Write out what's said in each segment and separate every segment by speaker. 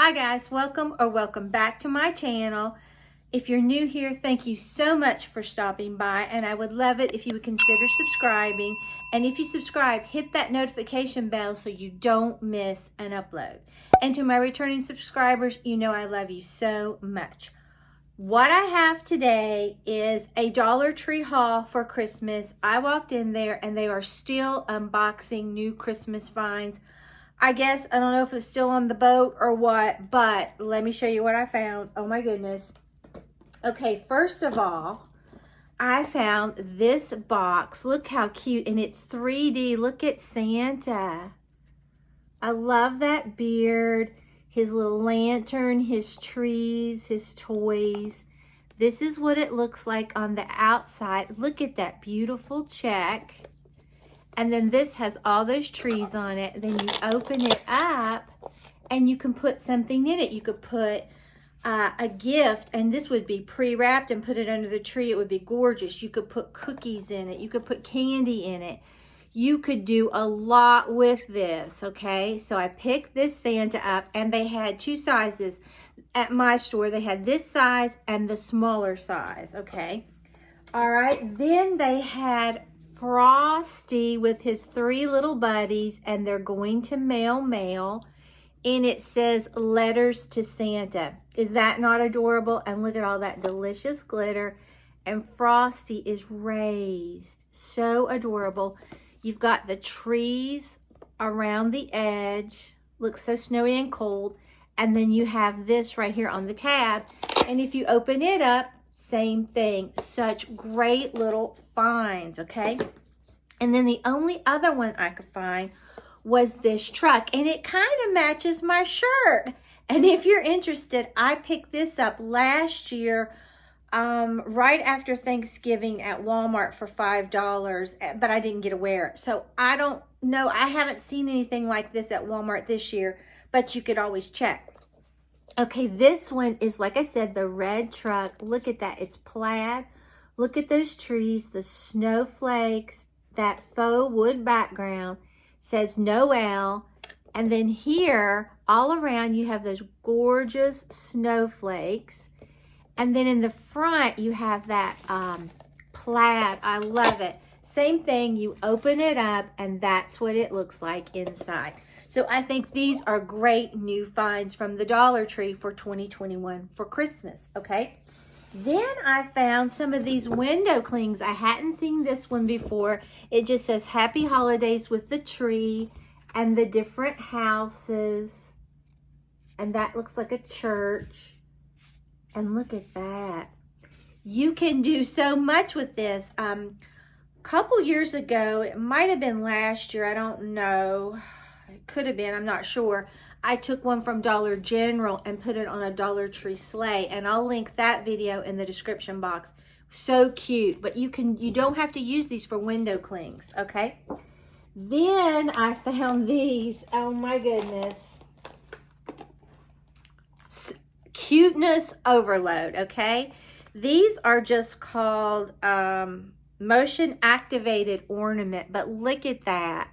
Speaker 1: Hi guys, welcome back to my channel. If you're new here, thank you so much for stopping by, and I would love it if you would consider subscribing. And if you subscribe, hit that notification bell so you don't miss an upload. And to my returning subscribers, you know I love you so much. What I have today is a Dollar Tree haul for Christmas. I walked in there and they are still unboxing new Christmas finds. I guess, I don't know if it's still on the boat or what, but let me show you what I found. Oh my goodness. Okay, first of all, I found this box. Look how cute, and it's 3D. Look at Santa. I love that beard, his little lantern, his trees, his toys. This is what it looks like on the outside. Look at that beautiful check. And then this has all those trees on it. Then you open it up and you can put something in it. You could put a gift, and this would be pre-wrapped, and put it under the tree. It would be gorgeous. You could put cookies in it. You could put candy in it. You could do a lot with this, okay? So I picked this Santa up, and they had two sizes at my store. They had this size and the smaller size, okay? All right, then they had Frosty with his three little buddies, and they're going to mail, and it says letters to Santa. Is that not adorable? And look at all that delicious glitter, and Frosty is raised. So adorable. You've got the trees around the edge. Looks so snowy and cold. And then you have this right here on the tab, and if you open it up, same thing. Such great little finds, okay? And then the only other one I could find was this truck, and it kind of matches my shirt. And if you're interested, I picked this up last year right after Thanksgiving at Walmart for $5, but I didn't get to wear it. So I don't know. I haven't seen anything like this at Walmart this year, but you could always check. Okay, this one is, like I said, the red truck. Look at that. It's plaid. Look at those trees, the snowflakes, that faux wood background. Says Noel. And then here, all around, you have those gorgeous snowflakes. And then in the front, you have that plaid. I love it. Same thing. You open it up, and that's what it looks like inside. So I think these are great new finds from the Dollar Tree for 2021 for Christmas, okay? Then I found some of these window clings. I hadn't seen this one before. It just says Happy Holidays with the tree and the different houses. And that looks like a church. And look at that. You can do so much with this. Couple years ago, it might have been last year, I don't know. It could have been, I'm not sure. I took one from Dollar General and put it on a Dollar Tree sleigh, and I'll link that video in the description box. So cute, but you don't have to use these for window clings, okay? Then I found these. Oh my goodness. Cuteness overload, okay? These are just called motion activated ornament, but look at that.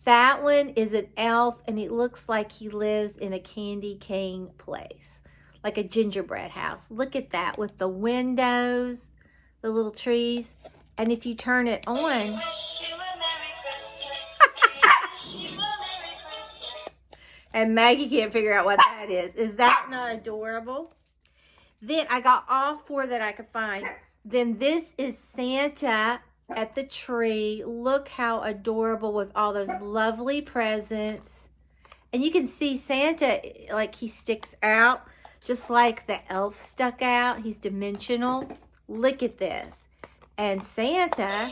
Speaker 1: That one is an elf, and it looks like he lives in a candy cane place, like a gingerbread house. Look at that with the windows, the little trees. And if you turn it on, and Maggie can't figure out what that is. Is that not adorable? Then I got all four that I could find. Then this is Santa at the tree. Look how adorable with all those lovely presents. And you can see Santa, like he sticks out just like the elf stuck out. He's dimensional. Look at this. And Santa.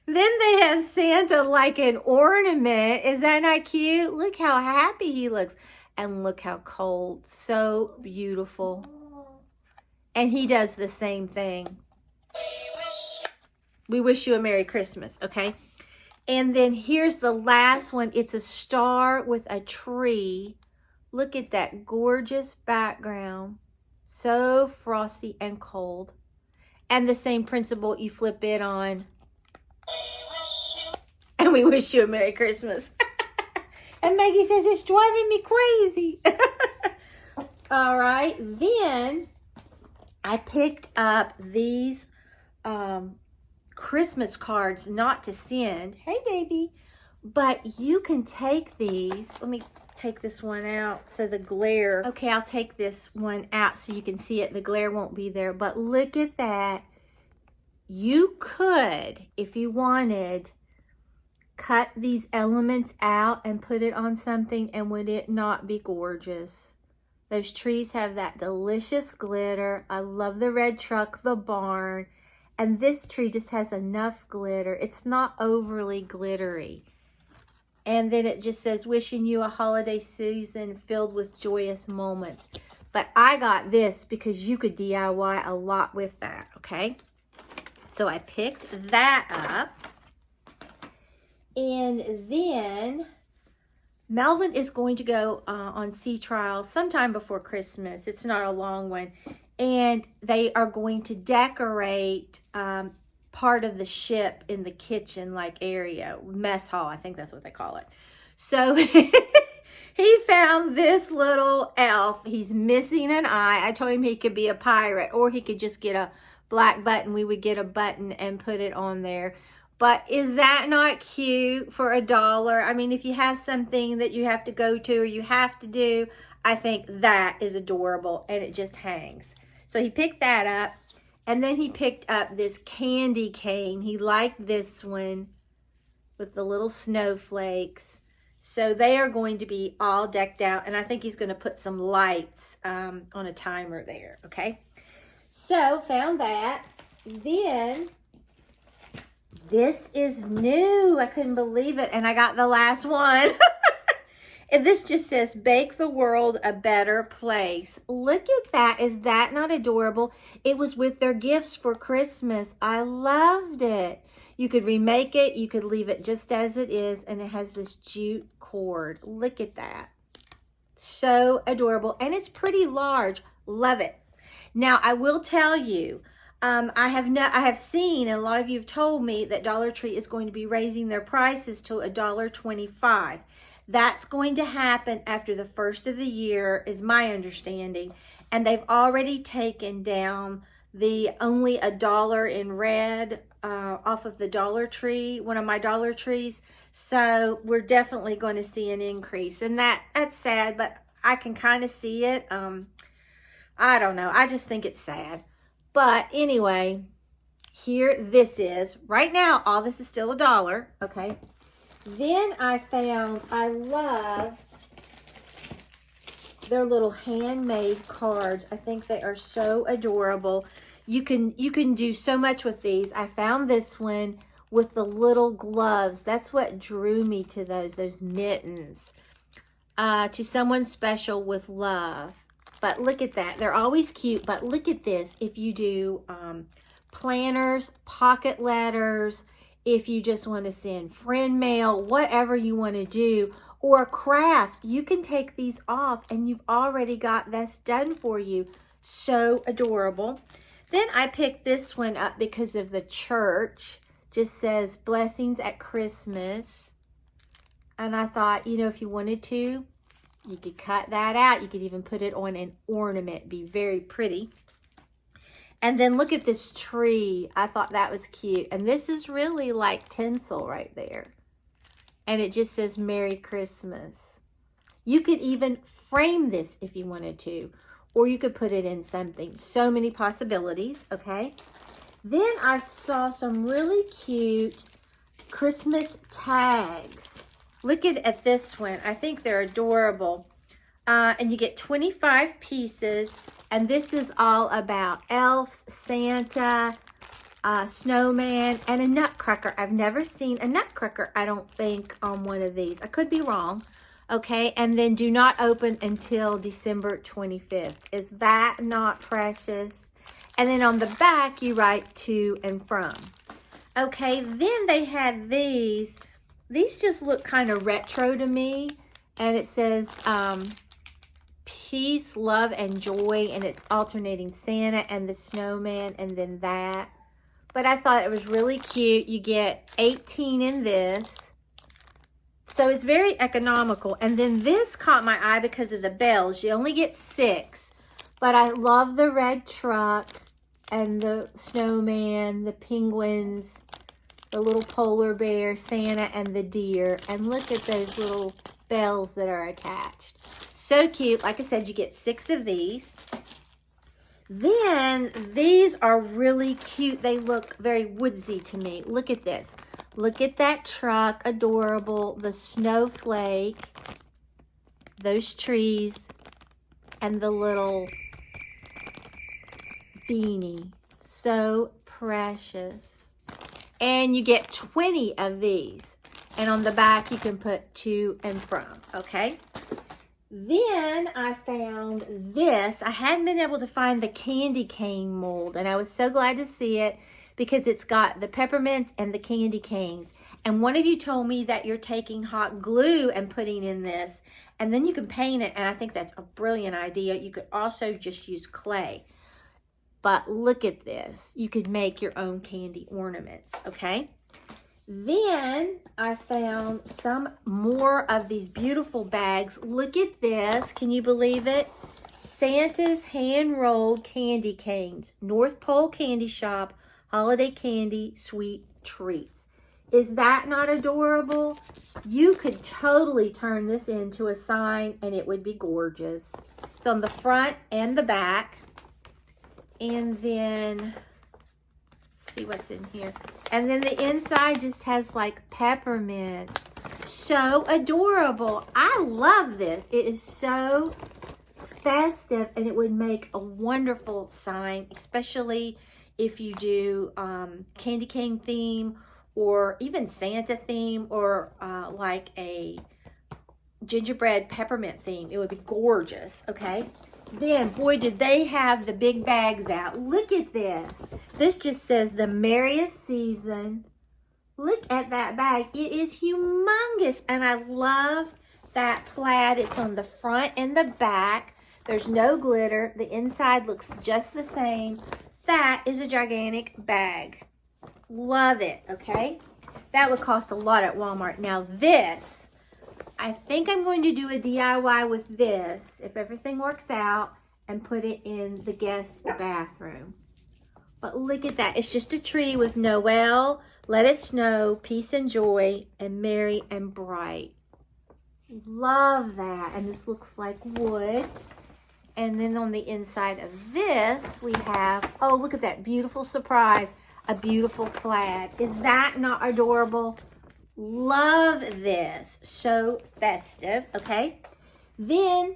Speaker 1: Then they have Santa like an ornament. Is that not cute? Look how happy he looks. And look how cold. So beautiful. And he does the same thing. We wish you a Merry Christmas, okay? And then here's the last one. It's a star with a tree. Look at that gorgeous background. So frosty and cold. And the same principle, you flip it on. And we wish you a Merry Christmas. And Maggie says, it's driving me crazy. All right. Then I picked up these Christmas cards, not to send. Hey, baby. But you can take these. Let me take this one out so the glare. Okay, I'll take this one out so you can see it. The glare won't be there. But look at that. You could, if you wanted, cut these elements out and put it on something, and would it not be gorgeous? Those trees have that delicious glitter. I love the red truck, the barn, and this tree just has enough glitter. It's not overly glittery. And then it just says, wishing you a holiday season filled with joyous moments. But I got this because you could DIY a lot with that, okay? So I picked that up. And then Melvin is going to go on sea trial sometime before Christmas. It's not a long one. And they are going to decorate part of the ship in the kitchen like area, mess hall, I think that's what they call it. So he found this little elf. He's missing an eye. I told him he could be a pirate, or he could just get a black button. We would get a button and put it on there. But is that not cute for $1? I mean, if you have something that you have to go to or you have to do, I think that is adorable, and it just hangs. So he picked that up, and then he picked up this candy cane. He liked this one with the little snowflakes. So they are going to be all decked out, and I think he's going to put some lights on a timer there, okay? So found that. Then this is new. I couldn't believe it, and I got the last one. And this just says, bake the world a better place. Look at that. Is that not adorable? It was with their gifts for Christmas. I loved it. You could remake it. You could leave it just as it is, and it has this jute cord. Look at that. So adorable, and it's pretty large. Love it. Now, I will tell you, I have seen, and a lot of you have told me that Dollar Tree is going to be raising their prices to $1.25. That's going to happen after the first of the year, is my understanding. And they've already taken down the only $1 in red off of the Dollar Tree, one of my Dollar Trees. So we're definitely going to see an increase. And that's sad, but I can kind of see it. I don't know. I just think it's sad. But anyway, here this is. Right now, all this is still $1, okay? Then I found, I love their little handmade cards. I think they are so adorable. You can do so much with these. I found this one with the little gloves. That's what drew me to those mittens. To someone special with love. But look at that. They're always cute. But look at this. If you do planners, pocket letters, if you just want to send friend mail, whatever you want to do, or a craft, you can take these off and you've already got this done for you. So adorable. Then I picked this one up because of the church. Just says blessings at Christmas. And I thought, you know, if you wanted to, you could cut that out. You could even put it on an ornament. Be very pretty. And then look at this tree. I thought that was cute. And this is really like tinsel right there. And it just says Merry Christmas. You could even frame this if you wanted to. Or you could put it in something. So many possibilities, okay? Then I saw some really cute Christmas tags. Look at this one. I think they're adorable. And you get 25 pieces. And this is all about elves, Santa, snowman, and a nutcracker. I've never seen a nutcracker, I don't think, on one of these. I could be wrong. Okay, and then do not open until December 25th. Is that not precious? And then on the back, you write to and from. Okay, then they had these. These just look kind of retro to me. And it says peace, love, and joy. And it's alternating Santa and the snowman and then that. But I thought it was really cute. You get 18 in this. So it's very economical. And then this caught my eye because of the bells. You only get 6. But I love the red truck and the snowman, the penguins, the little polar bear, Santa, and the deer. And look at those little bells that are attached. So cute. Like I said, you get 6 of these. Then these are really cute. They look very woodsy to me. Look at this. Look at that truck. Adorable. The snowflake. Those trees. And the little beanie. So precious. And you get 20 of these. And on the back you can put to and from. Okay. Then I found this. I hadn't been able to find the candy cane mold, and I was so glad to see it because it's got the peppermints and the candy canes. And one of you told me that you're taking hot glue and putting in this, and then you can paint it, and I think that's a brilliant idea. You could also just use clay. But look at this. You could make your own candy ornaments, okay? Then I found some more of these beautiful bags. Look at this. Can you believe it? Santa's hand-rolled candy canes. North Pole Candy Shop. Holiday candy, sweet treats. Is that not adorable? You could totally turn this into a sign and it would be gorgeous. It's on the front and the back. And then... see what's in here. And then the inside just has like peppermint. So adorable. I love this. It is so festive and it would make a wonderful sign, especially if you do candy cane theme or even Santa theme or like a gingerbread peppermint theme. It would be gorgeous, okay? Then, boy, did they have the big bags out. Look at this. This just says the merriest season. Look at that bag. It is humongous. And I love that plaid. It's on the front and the back. There's no glitter. The inside looks just the same. That is a gigantic bag. Love it, okay? That would cost a lot at Walmart. Now this... I think I'm going to do a DIY with this, if everything works out, and put it in the guest bathroom. But look at that. It's just a tree with Noel, Let It Snow, Peace and Joy, and Merry and Bright. Love that. And this looks like wood. And then on the inside of this, we have, oh, look at that beautiful surprise, a beautiful plaid. Is that not adorable? Love this. So festive, okay? Then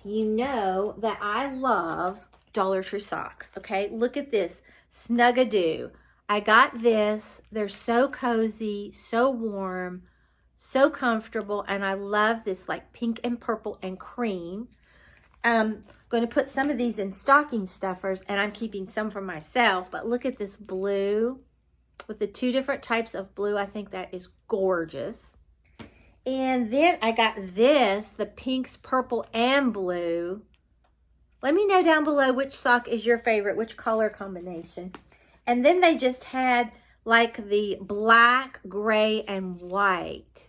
Speaker 1: you know that I love Dollar Tree socks, okay? Look at this, Snug-a-Doo. I got this. They're so cozy, so warm, so comfortable, and I love this like pink and purple and cream. I'm going to put some of these in stocking stuffers, and I'm keeping some for myself, but look at this blue. With the 2 different types of blue, I think that is gorgeous. And then I got this, the pinks, purple, and blue. Let me know down below which sock is your favorite, which color combination. And then they just had like the black, gray, and white.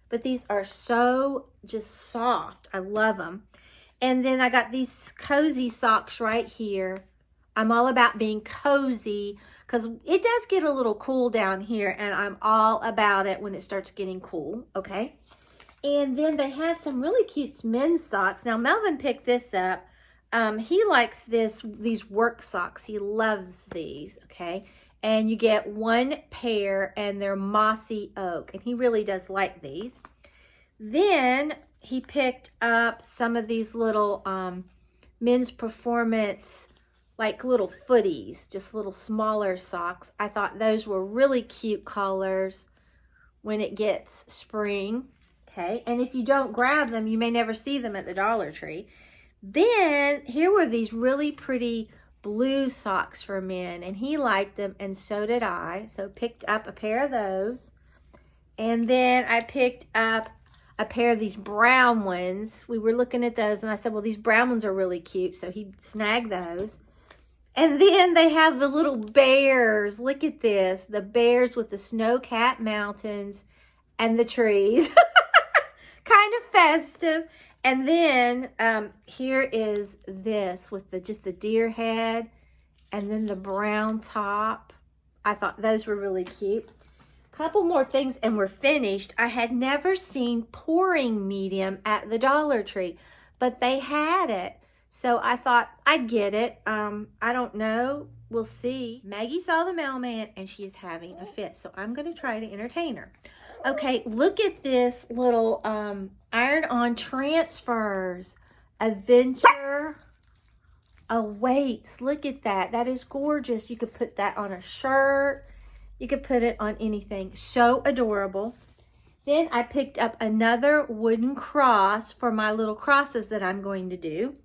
Speaker 1: But these are so just soft. I love them. And then I got these cozy socks right here. I'm all about being cozy because it does get a little cool down here, and I'm all about it when it starts getting cool, okay? And then they have some really cute men's socks. Now, Melvin picked this up. He likes these work socks. He loves these, okay? And you get 1 pair, and they're mossy oak, and he really does like these. Then he picked up some of these little men's performance like little footies, just little smaller socks. I thought those were really cute colors when it gets spring, okay? And if you don't grab them, you may never see them at the Dollar Tree. Then here were these really pretty blue socks for men, and he liked them, and so did I. So picked up a pair of those. And then I picked up a pair of these brown ones. We were looking at those, and I said, well, these brown ones are really cute, so he snagged those. And then they have the little bears. Look at this. The bears with the snow-capped mountains and the trees. Kind of festive. And then here is this with just the deer head and then the brown top. I thought those were really cute. Couple more things and we're finished. I had never seen pouring medium at the Dollar Tree, but they had it. So I thought I'd get it. I don't know. We'll see. Maggie saw the mailman and she is having a fit. So I'm going to try to entertain her. Okay, look at this little iron-on transfers. Adventure awaits. Look at that. That is gorgeous. You could put that on a shirt. You could put it on anything. So adorable. Then I picked up another wooden cross for my little crosses that I'm going to do.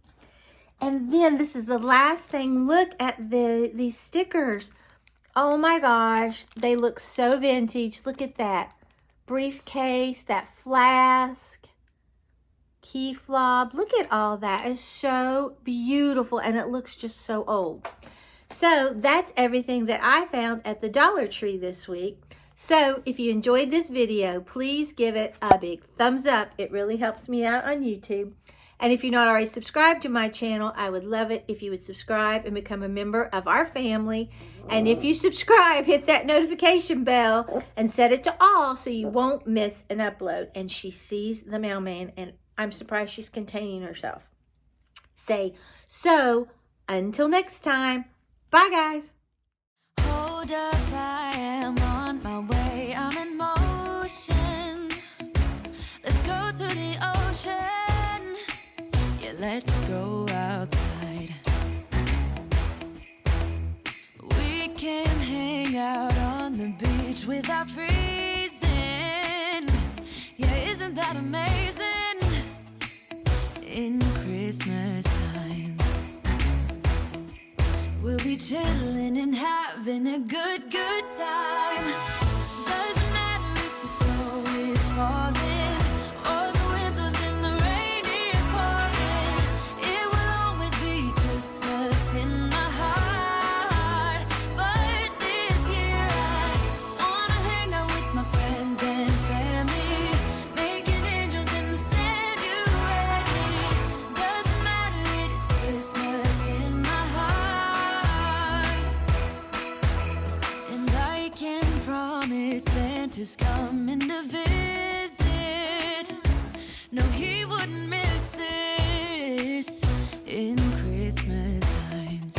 Speaker 1: And then this is the last thing. Look at these stickers. Oh my gosh. They look so vintage. Look at that. Briefcase, that flask, key fob. Look at all that. It's so beautiful and it looks just so old. So that's everything that I found at the Dollar Tree this week. So if you enjoyed this video, please give it a big thumbs up. It really helps me out on YouTube. And if you're not already subscribed to my channel, I would love it if you would subscribe and become a member of our family. And if you subscribe, hit that notification bell and set it to all so you won't miss an upload. And she sees the mailman, and I'm surprised she's containing herself. So until next time, bye guys.
Speaker 2: Hold up, I am on my way, I'm in motion. Let's go to the ocean. Yeah, let's go outside. We can hang out on the beach without freezing. Yeah, isn't that amazing? In Christmas times, we'll be chilling and having a good time. Doesn't matter if the snow is falling or the wind blows and the rain is pouring. It will always be Christmas in my heart. But this year I wanna hang out with my friends and family, making angels in the sand. You ready? Doesn't matter, it is Christmas in my heart. And I can promise Santa's coming to visit. No, he wouldn't miss this in Christmas times.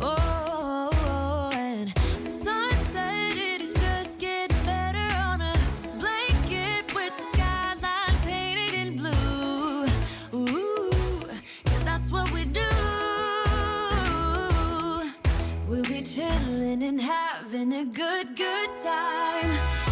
Speaker 2: Oh, and the sunset, it is just getting better on a blanket with the skyline painted in blue. Ooh, yeah, that's what we do. We'll be chilling and having a good time.